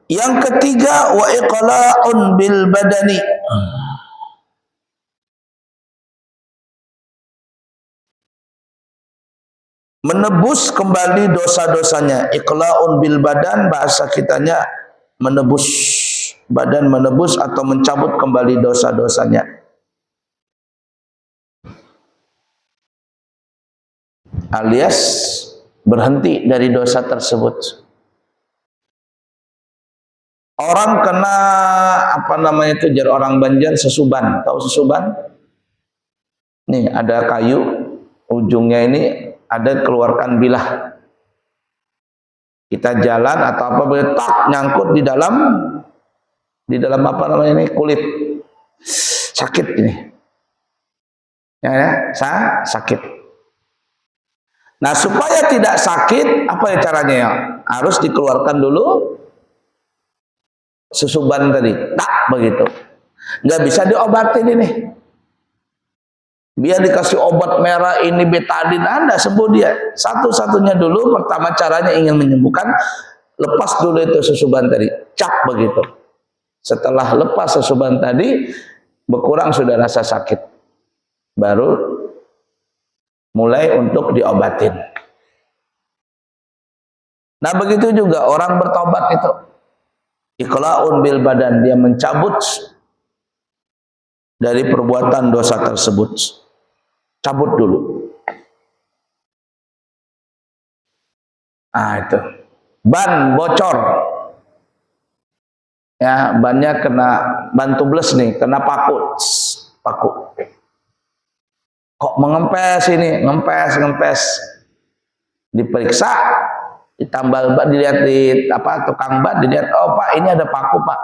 Yang ketiga, wa iqla'un bil badani. Menebus kembali dosa-dosanya. Iqla'un bil badan, bahasa kitanya menebus badan, menebus atau mencabut kembali dosa-dosanya. Alias berhenti dari dosa tersebut. Orang kena apa namanya itu, jar orang Banjar, sesuban. Tahu sesuban? Nih ada kayu, ujungnya ini ada keluarkan bilah. Kita jalan atau apa boleh tak nyangkut di dalam apa namanya ini, kulit. Sakit ini. Ya, sakit. Nah, supaya tidak sakit, apa ya caranya ya? Harus dikeluarkan dulu susuban tadi, tak begitu. Nggak bisa diobatin ini. Biar dikasih obat merah ini betadin, Anda sembuh dia. Satu-satunya dulu, pertama caranya ingin menyembuhkan, lepas dulu itu susuban tadi, cap begitu. Setelah lepas susuban tadi, berkurang sudah rasa sakit, baru mulai untuk diobatin. Nah begitu juga orang bertobat itu. Iqla'un bil badan, dia mencabut dari perbuatan dosa tersebut. Cabut dulu. Nah itu. Ban bocor. Ya, bannya kena ban tubles nih, kena paku. Kok mengempes ini, ngempes. Diperiksa, ditambal ban, dilihat di apa tukang ban, dilihat, oh Pak ini ada paku Pak.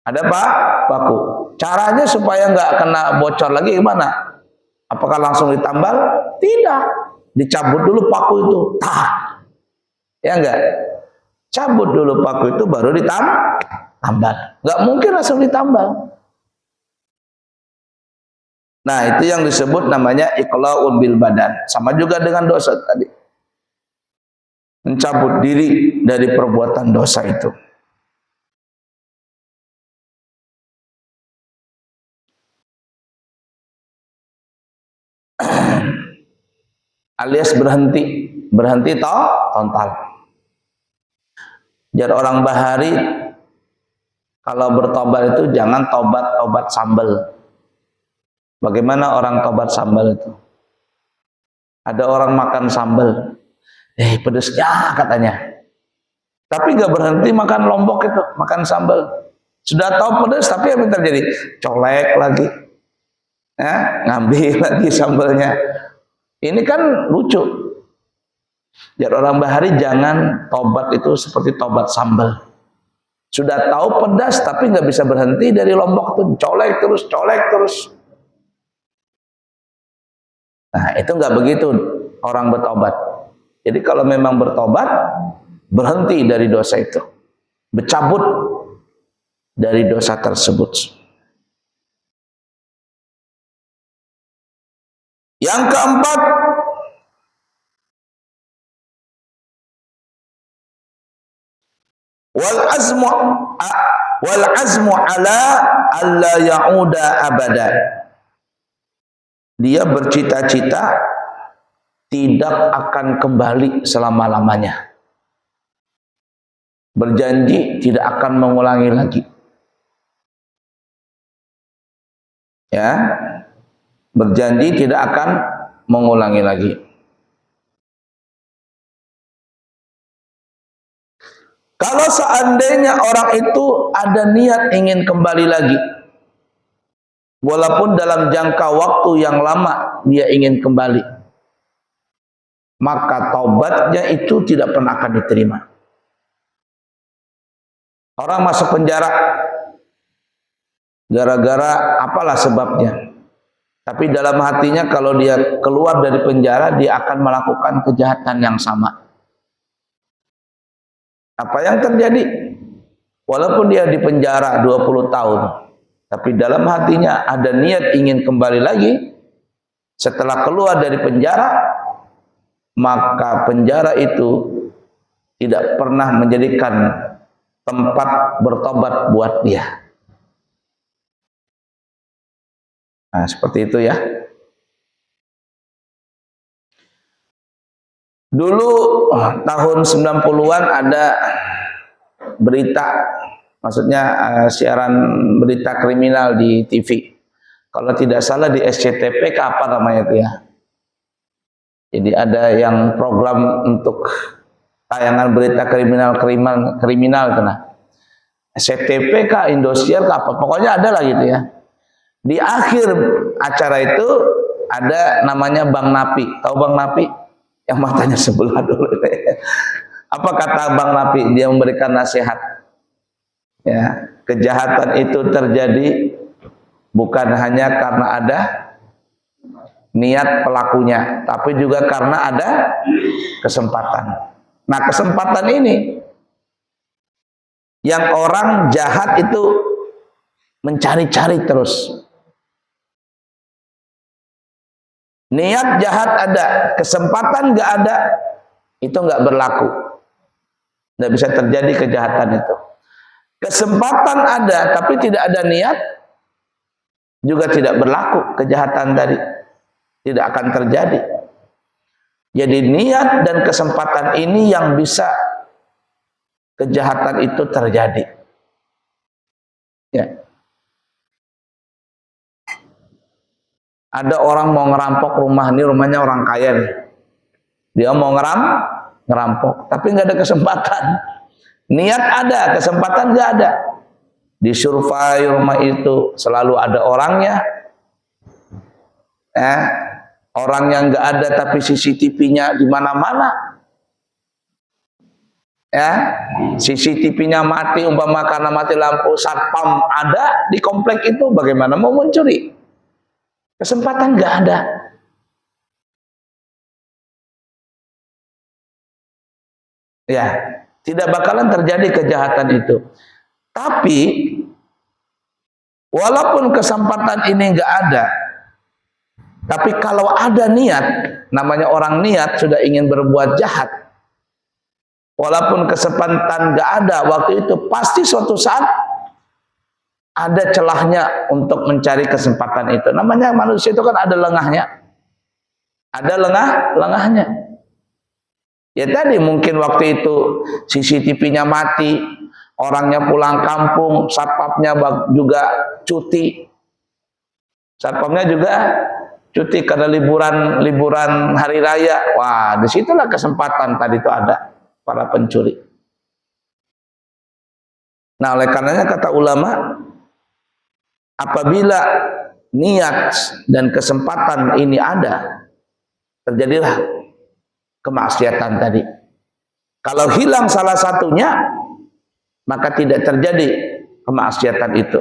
Ada Pak, paku. Caranya supaya nggak kena bocor lagi gimana? Apakah langsung ditambal? Tidak. Dicabut dulu paku itu. Ya enggak? Cabut dulu paku itu baru ditambal. Nggak mungkin langsung ditambal. Nah, itu yang disebut namanya iqla'un bil badan. Sama juga dengan dosa tadi. Mencabut diri dari perbuatan dosa itu. Alias berhenti total. Jar orang Bahari, kalau bertobat itu jangan tobat sambal. Bagaimana orang tobat sambal itu? Ada orang makan sambal, pedesnya katanya. Tapi nggak berhenti makan lombok itu, makan sambal. Sudah tahu pedas, tapi apa yang terjadi? Colek lagi, ngambil lagi sambalnya. Ini kan lucu. Jar orang Bahari, jangan tobat itu seperti tobat sambal. Sudah tahu pedas, tapi nggak bisa berhenti dari lombok tuh, colek terus. Nah, itu nggak begitu orang bertobat. Jadi kalau memang bertobat, berhenti dari dosa itu. Bercabut dari dosa tersebut. Yang keempat, wal azmu ala alla ya'uda abada. Dia bercita-cita tidak akan kembali selama-lamanya. Berjanji tidak akan mengulangi lagi. Ya. Berjanji tidak akan mengulangi lagi. Kalau seandainya orang itu ada niat ingin kembali lagi, walaupun dalam jangka waktu yang lama dia ingin kembali, maka taubatnya itu tidak pernah akan diterima. Orang masuk penjara gara-gara apalah sebabnya, tapi dalam hatinya kalau dia keluar dari penjara, dia akan melakukan kejahatan yang sama. Apa yang terjadi? Walaupun dia di penjara 20 tahun, tapi dalam hatinya ada niat ingin kembali lagi. Setelah keluar dari penjara, maka penjara itu tidak pernah menjadikan tempat bertobat buat dia. Nah, seperti itu ya. Dulu tahun 90-an ada berita, maksudnya siaran berita kriminal di TV. Kalau tidak salah di SCTV apa namanya itu ya. Jadi ada yang program untuk tayangan berita kriminal itu nah. SCTV kah, Indosiar kah apa, pokoknya ada lah gitu ya. Di akhir acara itu ada namanya Bang Napi. Tahu Bang Napi? Yang matanya sebelah dulu. Apa kata Bang Napi? Dia memberikan nasihat. Ya, kejahatan itu terjadi bukan hanya karena ada niat pelakunya, tapi juga karena ada kesempatan. Nah, kesempatan ini yang orang jahat itu mencari-cari terus. Niat jahat ada, kesempatan nggak ada, itu nggak berlaku. Nggak bisa terjadi kejahatan itu. Kesempatan ada, tapi tidak ada niat, juga tidak berlaku kejahatan tadi. Tidak akan terjadi. Jadi niat dan kesempatan ini yang bisa kejahatan itu terjadi. Ya. Ada orang mau ngerampok rumah, ini rumahnya orang kaya nih. Dia mau ngerampok, tapi nggak ada kesempatan. Niat ada, kesempatan nggak ada. Disurvei rumah itu selalu ada orangnya. Orang yang nggak ada tapi CCTV-nya di mana-mana. Ya, CCTV-nya mati, umpama karena mati lampu, satpam ada di komplek itu, bagaimana mau mencuri? Kesempatan nggak ada. Ya, tidak bakalan terjadi kejahatan itu. Tapi walaupun kesempatan ini nggak ada, tapi kalau ada niat, namanya orang niat sudah ingin berbuat jahat. Walaupun kesempatan nggak ada waktu itu, pasti suatu saat ada celahnya untuk mencari kesempatan itu. Namanya manusia itu kan ada lengahnya. Ada lengahnya. Ya tadi mungkin waktu itu CCTV-nya mati, orangnya pulang kampung, satpamnya juga cuti. Satpamnya juga cuti karena liburan hari raya. Wah, disitulah kesempatan tadi itu ada para pencuri. Nah, oleh karenanya kata ulama, apabila niat dan kesempatan ini ada, terjadilah kemaksiatan tadi. Kalau hilang salah satunya, maka tidak terjadi kemaksiatan itu.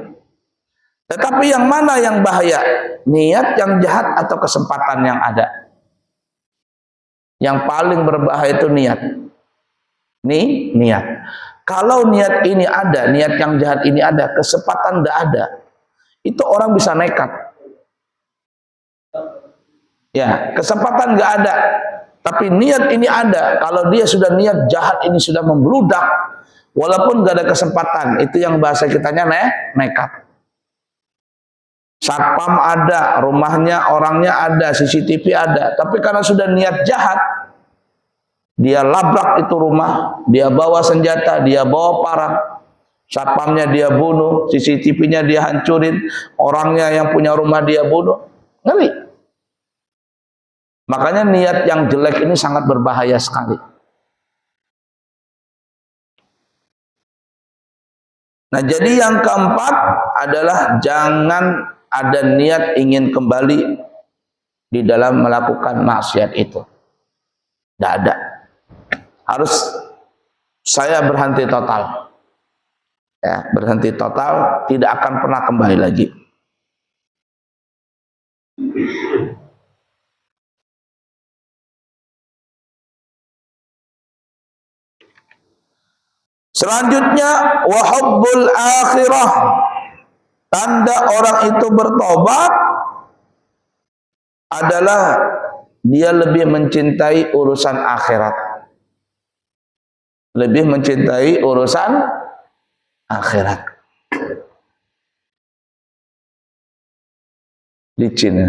Tetapi yang mana yang bahaya? Niat yang jahat atau kesempatan yang ada? Yang paling berbahaya itu niat. Niat. Kalau niat ini ada, niat yang jahat ini ada, kesempatan tidak ada, itu orang bisa nekat. Ya, kesempatan nggak ada, tapi niat ini ada. Kalau dia sudah niat jahat ini sudah membludak, walaupun nggak ada kesempatan, itu yang bahasa kitanya nekat. Satpam ada, rumahnya, orangnya ada, CCTV ada, tapi karena sudah niat jahat, dia labrak itu rumah, dia bawa senjata, dia bawa parang, satpamnya dia bunuh, CCTV-nya dia hancurin, orangnya yang punya rumah dia bunuh. Ngeri. Makanya niat yang jelek ini sangat berbahaya sekali. Nah, jadi yang keempat adalah jangan ada niat ingin kembali di dalam melakukan maksiat itu. Tidak ada. Harus saya berhenti total. Ya, berhenti total, tidak akan pernah kembali lagi. Selanjutnya wahubbul akhirah. Tanda orang itu bertobat adalah dia lebih mencintai urusan akhirat. Lebih mencintai urusan akhirat. Licin.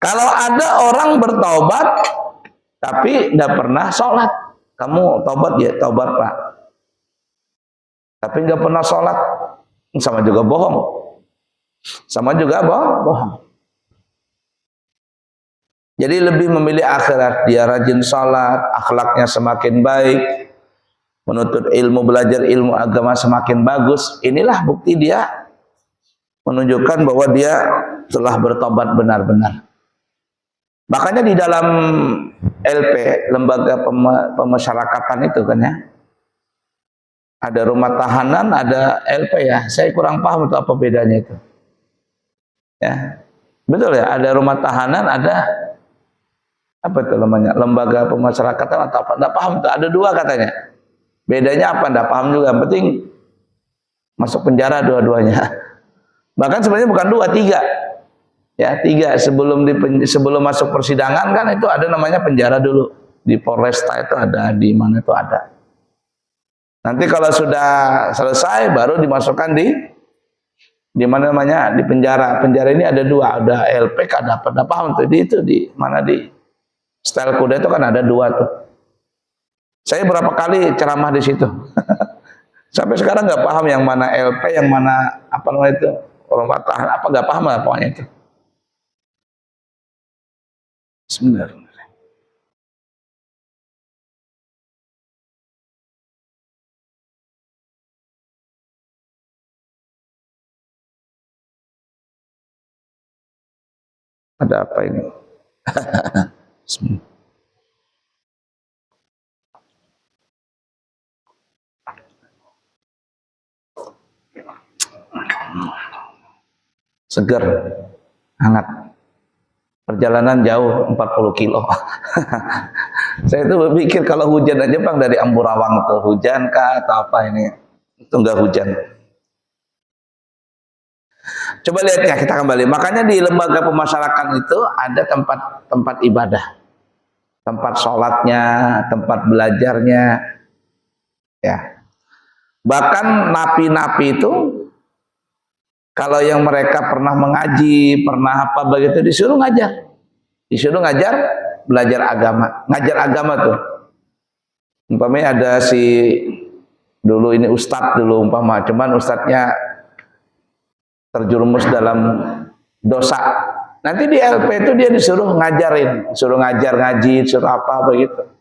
Kalau ada orang bertobat tapi tidak pernah sholat, kamu tobat ya, tobat Pak, tapi nggak pernah sholat, sama juga bohong, sama juga bohong. Jadi lebih memilih akhirat, dia rajin sholat, akhlaknya semakin baik, menuntut ilmu, belajar ilmu agama semakin bagus. Inilah bukti dia menunjukkan bahwa dia telah bertobat benar-benar. Makanya di dalam LP, lembaga pemasyarakatan itu kan ya, ada rumah tahanan, ada LP ya. Saya kurang paham itu apa bedanya itu. Ya, betul ya. Ada rumah tahanan, ada apa itu namanya, lembaga pemasyarakatan atau apa? Nggak paham itu. Ada dua katanya. Bedanya apa? Nggak paham juga. Yang penting masuk penjara dua-duanya. Bahkan sebenarnya bukan dua, tiga. Ya, tiga. Sebelum masuk persidangan kan itu ada namanya penjara dulu. Di Polresta itu ada, di mana itu ada. Nanti kalau sudah selesai baru dimasukkan di mana namanya, di penjara. Penjara ini ada dua, ada LPK, ada apa? Nggak paham tuh. Itu di mana, di Style Kuda itu kan ada dua tuh. Saya berapa kali ceramah di situ. Sampai sekarang nggak paham yang mana LP, yang mana apa namanya itu, rumah tahan apa, nggak paham lah pokoknya itu. Sebenarnya. Ada apa ini? Seger, hangat. Perjalanan jauh 40 kilo. Saya itu berpikir kalau hujan aja Bang, dari Amburawang tuh hujan kah atau apa ini? Itu enggak hujan. Coba lihat ya, kita kembali. Makanya di lembaga pemasyarakatan itu ada tempat ibadah, tempat sholatnya, tempat belajarnya, ya. Bahkan napi-napi itu kalau yang mereka pernah mengaji, pernah apa begitu, disuruh ngajar, belajar agama, ngajar agama tuh. Umpamanya ada si dulu ini ustadz dulu umpama, cuman ustadznya terjerumus dalam dosa. Nanti di LP itu dia disuruh ngajarin, suruh ngajar ngaji, suruh apa begitu.